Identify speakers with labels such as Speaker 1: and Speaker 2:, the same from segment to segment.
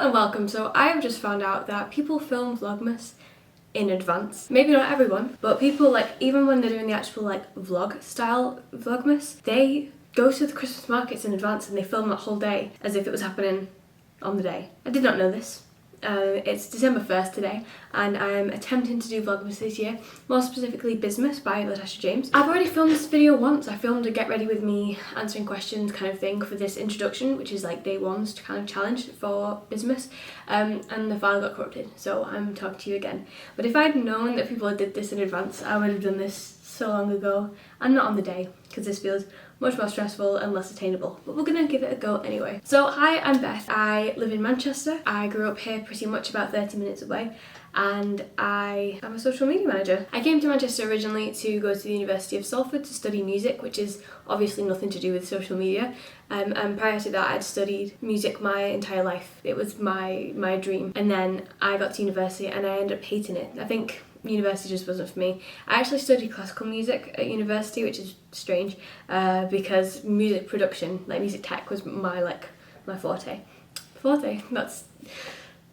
Speaker 1: and welcome. So I have just found out that people film Vlogmas in advance. Maybe not everyone, but people, like, even when they're doing the actual like vlog style Vlogmas, they go to the Christmas markets in advance and they film that whole day as if it was happening on the day. I did not know this. It's December 1st today and I'm attempting to do Vlogmas this year, more specifically Bizmas by Latasha James. I've already filmed this video once. I filmed a get ready with me answering questions kind of thing for this introduction, which is like day one's kind of challenge for Bizmas, and the file got corrupted, so I'm talking to you again. But if I'd known that people did this in advance, I would have done this so long ago, and not on the day, because this feels much more stressful and less attainable, but we're gonna give it a go anyway. So hi, I'm Beth. I live in Manchester. I grew up here pretty much about 30 minutes away, and I am a social media manager. I came to Manchester originally to go to the University of Salford to study music, which is obviously nothing to do with social media, and prior to that I'd studied music my entire life. It was my dream, and then I got to university and I ended up hating it. I think university just wasn't for me. I actually studied classical music at university, which is strange, because music production, like music tech, was my forte. That's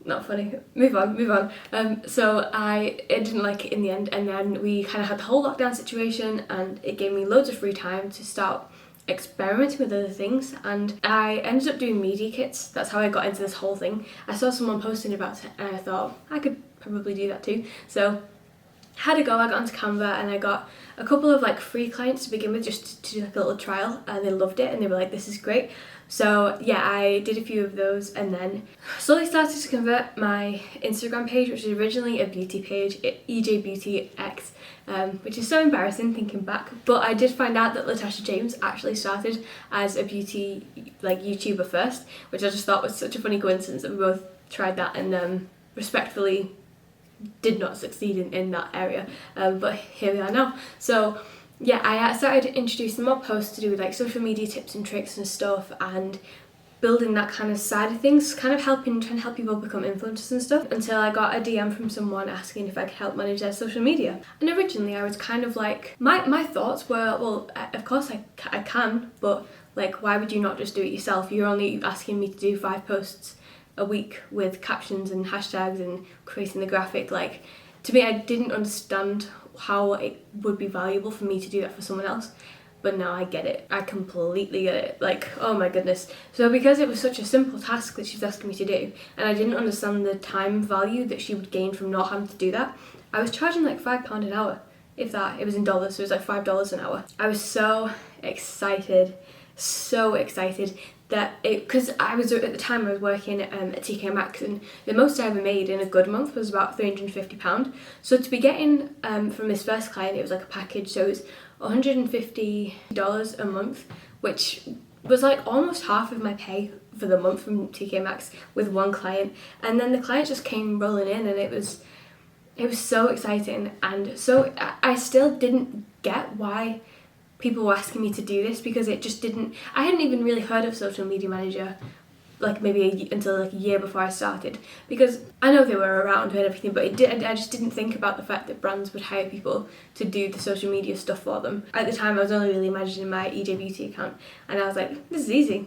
Speaker 1: not funny. Move on. So I didn't like it in the end, and then we kind of had the whole lockdown situation, and it gave me loads of free time to start experimenting with other things, and I ended up doing media kits. That's how I got into this whole thing. I saw someone posting about it and I thought I could probably do that too, so had a go. I got onto Canva and I got a couple of like free clients to begin with, just to do like a little trial, and they loved it and they were like, this is great. So yeah, I did a few of those and then slowly started to convert my Instagram page, which was originally a beauty page, EJ Beauty X, which is so embarrassing thinking back, but I did find out that Latasha James actually started as a beauty like YouTuber first, which I just thought was such a funny coincidence that we both tried that and respectfully did not succeed in that area, but here we are now. So yeah, I started introducing more posts to do with like social media tips and tricks and stuff, and building that kind of side of things, kind of trying to help people become influencers and stuff, until I got a DM from someone asking if I could help manage their social media. And originally I was kind of like, my thoughts were, well, of course I can, but like, why would you not just do it yourself? You're only asking me to do 5 posts a week with captions and hashtags and creating the graphic. Like, to me, I didn't understand how it would be valuable for me to do that for someone else, but now I get it. I completely get it. Like, oh my goodness. So because it was such a simple task that she was asking me to do, and I didn't understand the time value that she would gain from not having to do that, I was charging like £5 an hour, if that. It was in dollars, so it was like $5 an hour. I was so excited that because I was, at the time I was working at TK Maxx, and the most I ever made in a good month was about £350. So to be getting from this first client, it was like a package, so it was $150 a month, which was like almost half of my pay for the month from TK Maxx with one client. And then the client just came rolling in, and it was so exciting. And so I still didn't get why people were asking me to do this, because it just didn't, I hadn't even really heard of Social Media Manager like maybe until like a year before I started, because I know they were around and everything, but I just didn't think about the fact that brands would hire people to do the social media stuff for them. At the time I was only really managing my EJ Beauty account, and I was like, this is easy,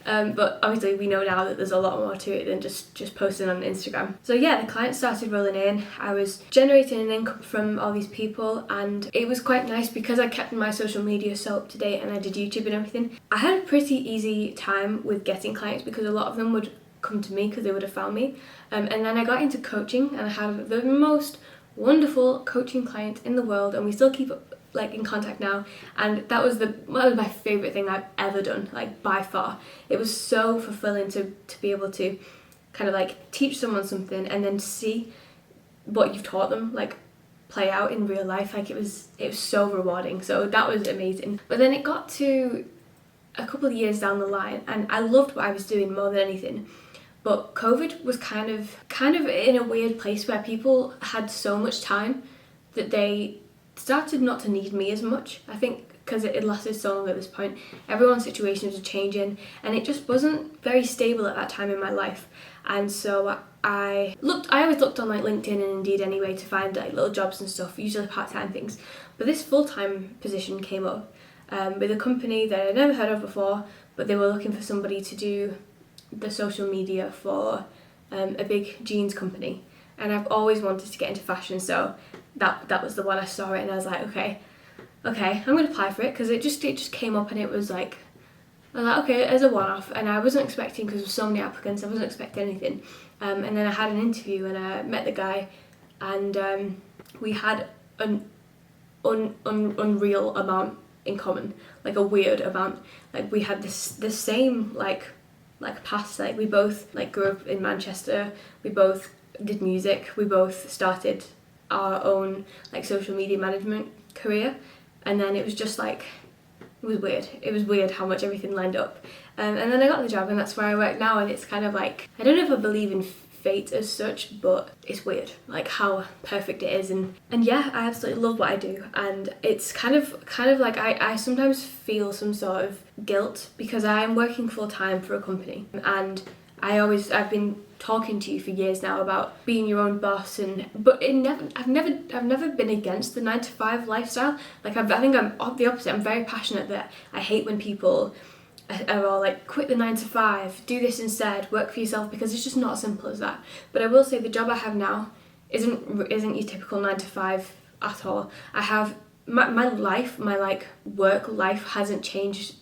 Speaker 1: but obviously we know now that there's a lot more to it than just posting on Instagram. So yeah, the clients started rolling in. I was generating an income from all these people, and it was quite nice because I kept my social media so up to date and I did YouTube and everything. I had a pretty easy time with getting clients because a lot of them would come to me because they would have found me. And then I got into coaching, and I had the most wonderful coaching client in the world, and we still keep up like in contact now, and that was my favorite thing I've ever done, like by far. It was so fulfilling to be able to kind of like teach someone something and then see what you've taught them like play out in real life. Like it was so rewarding, so that was amazing. But then it got to a couple of years down the line, and I loved what I was doing more than anything, but COVID was kind of in a weird place where people had so much time that they started not to need me as much. I think because it had lasted so long at this point, everyone's situations were changing, and it just wasn't very stable at that time in my life. And so I always looked on like LinkedIn and Indeed anyway to find like little jobs and stuff, usually part-time things. But this full-time position came up with a company that I'd never heard of before, but they were looking for somebody to do the social media for a big jeans company, and I've always wanted to get into fashion, so that was the one I saw it and I was like, okay, I'm going to apply for it, because it just came up and it was like, I was like, okay, as a one-off, and I wasn't expecting, because there were so many applicants, I wasn't expecting anything. And then I had an interview and I met the guy, and we had an unreal amount in common, like a weird amount. Like we had the same like past, like we both like grew up in Manchester, we both did music, we both started our own like social media management career, and then it was just like, it was weird how much everything lined up. And then I got the job, and that's where I work now, and it's kind of like, I don't know if I believe in fate as such, but it's weird like how perfect it is. And yeah, I absolutely love what I do, and it's kind of like I sometimes feel some sort of guilt because I am working full time for a company, and I've been talking to you for years now about being your own boss, but I've never been against the 9-to-5 lifestyle. Like I think I'm the opposite. I'm very passionate that I hate when people are all like, quit the 9-to-5, do this instead, work for yourself, because it's just not as simple as that. But I will say the job I have now isn't your typical 9-to-5 at all. I have my life, my like work life hasn't changed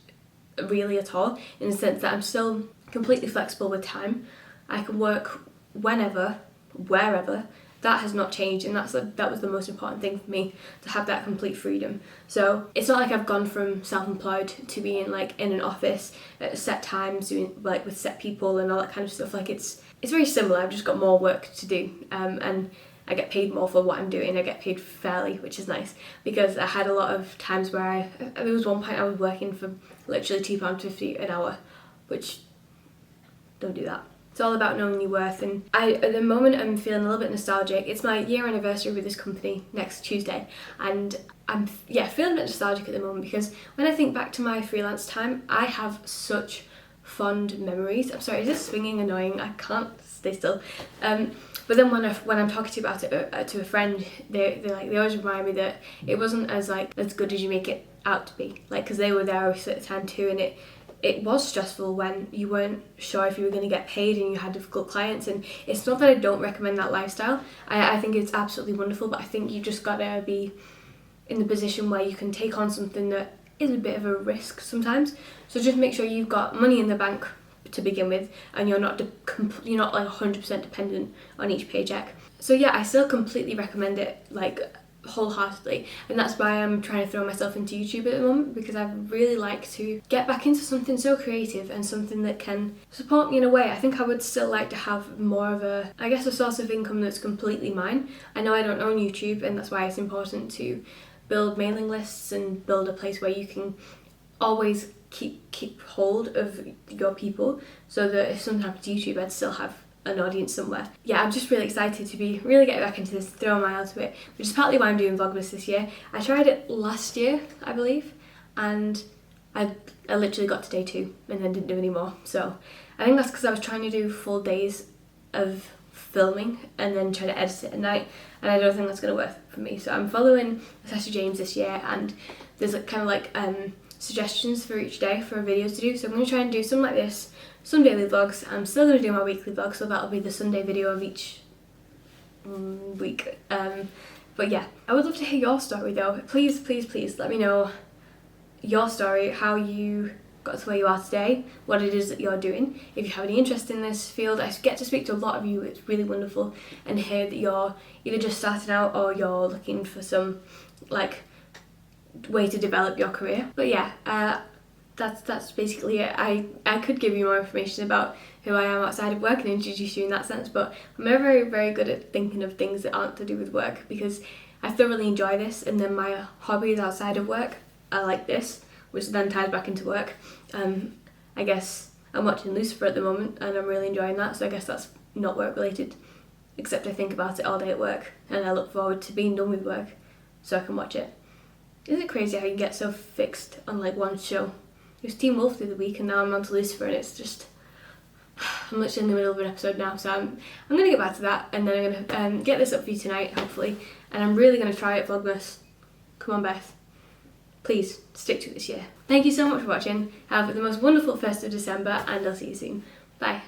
Speaker 1: really at all, in the sense that I'm still completely flexible with time. I can work whenever, wherever. That has not changed, and that was the most important thing for me, to have that complete freedom. So it's not like I've gone from self-employed to being like in an office at set times, doing like with set people and all that kind of stuff. Like it's very similar. I've just got more work to do, and I get paid more for what I'm doing. I get paid fairly, which is nice, because I had a lot of times where there was one point I was working for literally £2.50 an hour, which, don't do that. It's all about knowing your worth, and at the moment I'm feeling a little bit nostalgic. It's my year anniversary with this company next Tuesday, and I'm feeling a bit nostalgic at the moment, because when I think back to my freelance time, I have such fond memories. I'm sorry, is this swinging annoying? I can't stay still. But then when I'm talking to you about it to a friend, they always remind me that it wasn't as good as you make it out to be. Like, because they were there obviously at the time too, and it was stressful when you weren't sure if you were going to get paid and you had difficult clients. And it's not that I don't recommend that lifestyle. I think it's absolutely wonderful, but I think you just got to be in the position where you can take on something that is a bit of a risk sometimes. So just make sure you've got money in the bank to begin with, and you're not like 100% dependent on each paycheck. So yeah, I still completely recommend it, like wholeheartedly, and that's why I'm trying to throw myself into YouTube at the moment, because I really like to get back into something so creative and something that can support me in a way. I think I would still like to have more of a source of income that's completely mine. I know I don't own YouTube, and that's why it's important to build mailing lists and build a place where you can always keep hold of your people, so that if something happened to YouTube, I'd still have an audience somewhere. Yeah, I'm just really excited to be really getting back into this, throw my all to it, which is partly why I'm doing Vlogmas this year. I tried it last year, I believe, and I literally got to day 2 and then didn't do any more. So I think that's because I was trying to do full days of filming and then try to edit it at night, and I don't think that's going to work for me. So I'm following Assessor James this year, and there's suggestions for each day for videos to do. So I'm going to try and do some like this, some daily vlogs. I'm still going to do my weekly vlog, so that'll be the Sunday video of each week. But yeah, I would love to hear your story though. Please let me know your story, how you got to where you are today, what it is that you're doing. If you have any interest in this field, I get to speak to a lot of you. It's really wonderful, and hear that you're either just starting out or you're looking for some way to develop your career. But yeah, that's basically it. I could give you more information about who I am outside of work and introduce you in that sense, but I'm very, very good at thinking of things that aren't to do with work, because I thoroughly enjoy this, and then my hobbies outside of work are like this, which then ties back into work. I guess I'm watching Lucifer at the moment, and I'm really enjoying that, so I guess that's not work related, except I think about it all day at work, and I look forward to being done with work so I can watch it. Isn't it crazy how you get so fixed on one show? It was Teen Wolf the other week, and now I'm on to Lucifer, and it's just, I'm literally in the middle of an episode now, so I'm going to get back to that, and then I'm going to get this up for you tonight, hopefully, and I'm really going to try it, Vlogmas. Come on, Beth. Please, stick to it this year. Thank you so much for watching. Have the most wonderful 1st of December, and I'll see you soon. Bye.